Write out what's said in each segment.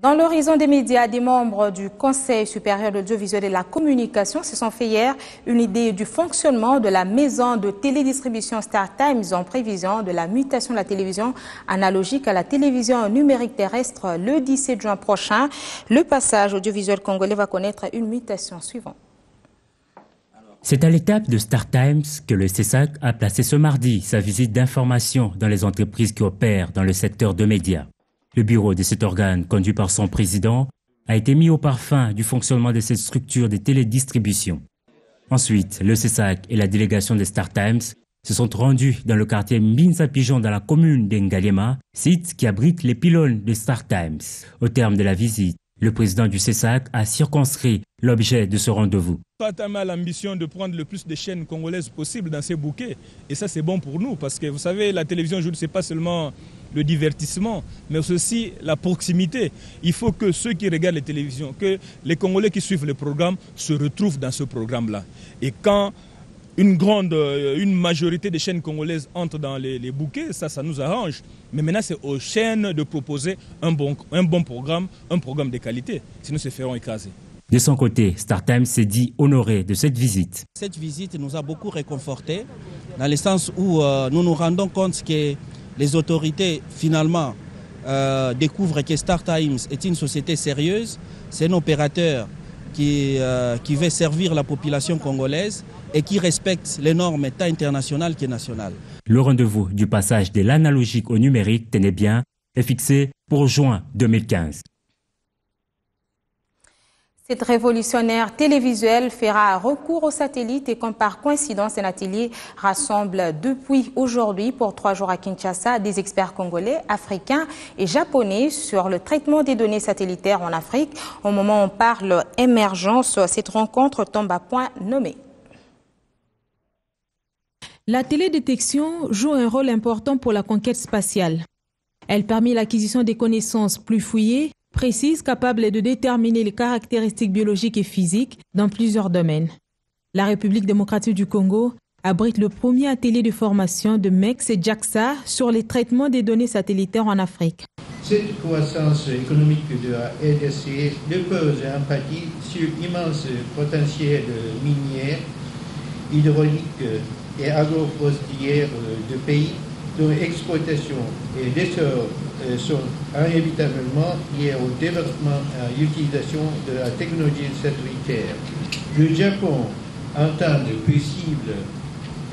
Dans l'horizon des médias, des membres du Conseil supérieur de l'audiovisuel et de la communication se sont fait hier une idée du fonctionnement de la maison de télédistribution StarTimes en prévision de la mutation de la télévision analogique à la télévision numérique terrestre le 17 juin prochain. Le passage audiovisuel congolais va connaître une mutation suivante. C'est à l'étape de StarTimes que le CESAC a placé ce mardi sa visite d'information dans les entreprises qui opèrent dans le secteur de médias. Le bureau de cet organe, conduit par son président, a été mis au parfum du fonctionnement de cette structure de télédistribution. Ensuite, le CESAC et la délégation de StarTimes se sont rendus dans le quartier Mbinza-Pigeon dans la commune d'Engaliema, site qui abrite les pylônes de StarTimes. Au terme de la visite, le président du CESAC a circonscrit l'objet de ce rendez-vous. StarTimes a l'ambition de prendre le plus de chaînes congolaises possible dans ses bouquets. Et ça, c'est bon pour nous parce que vous savez, la télévision aujourd'hui, ce n'est pas seulement le divertissement, mais aussi la proximité. Il faut que ceux qui regardent les télévisions, que les Congolais qui suivent le programme se retrouvent dans ce programme-là. Et quand une majorité des chaînes congolaises entrent dans les bouquets, ça nous arrange. Mais maintenant, c'est aux chaînes de proposer un bon programme, un programme de qualité. Sinon, ils se feront écraser. De son côté, StarTimes s'est dit honoré de cette visite. Cette visite nous a beaucoup réconfortés, dans le sens où nous nous rendons compte que les autorités, finalement, découvrent que StarTimes est une société sérieuse. C'est un opérateur qui veut servir la population congolaise et qui respecte les normes tant internationales que nationales. Le rendez-vous du passage de l'analogique au numérique, tenez bien, est fixé pour juin 2015. Cette révolutionnaire télévisuelle fera recours au satellite et comme par coïncidence, un atelier rassemble depuis aujourd'hui pour 3 jours à Kinshasa des experts congolais, africains et japonais sur le traitement des données satellitaires en Afrique. Au moment où on parle émergence, cette rencontre tombe à point nommé. La télédétection joue un rôle important pour la conquête spatiale. Elle permet l'acquisition des connaissances plus fouillées, précises, capables de déterminer les caractéristiques biologiques et physiques dans plusieurs domaines. La République démocratique du Congo abrite le premier atelier de formation de MEX et JAXA sur les traitements des données satellitaires en Afrique. Cette croissance économique de la RDC repose en partie sur l'immense potentiel minier, hydraulique et agroforestière de pays dont l'exploitation et l'essor sont inévitablement liés au développement et à l'utilisation de la technologie satellitaire. Le Japon entend possible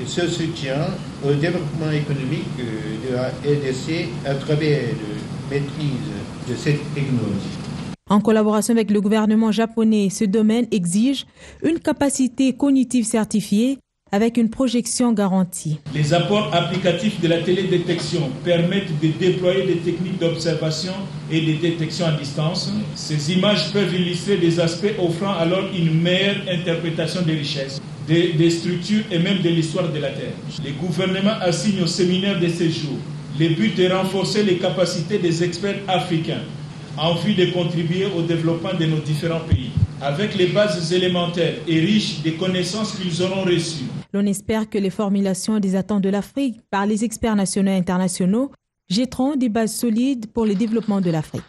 ce soutien au développement économique de la RDC à travers la maîtrise de cette technologie. En collaboration avec le gouvernement japonais, ce domaine exige une capacité cognitive certifiée avec une projection garantie. Les apports applicatifs de la télédétection permettent de déployer des techniques d'observation et de détection à distance. Ces images peuvent illustrer des aspects offrant alors une meilleure interprétation des richesses, des structures et même de l'histoire de la Terre. Les gouvernements assignent au séminaire de séjour le but de renforcer les capacités des experts africains en vue de contribuer au développement de nos différents pays, avec les bases élémentaires et riches des connaissances qu'ils auront reçues. L'on espère que les formulations des attentes de l'Afrique par les experts nationaux et internationaux jetteront des bases solides pour le développement de l'Afrique.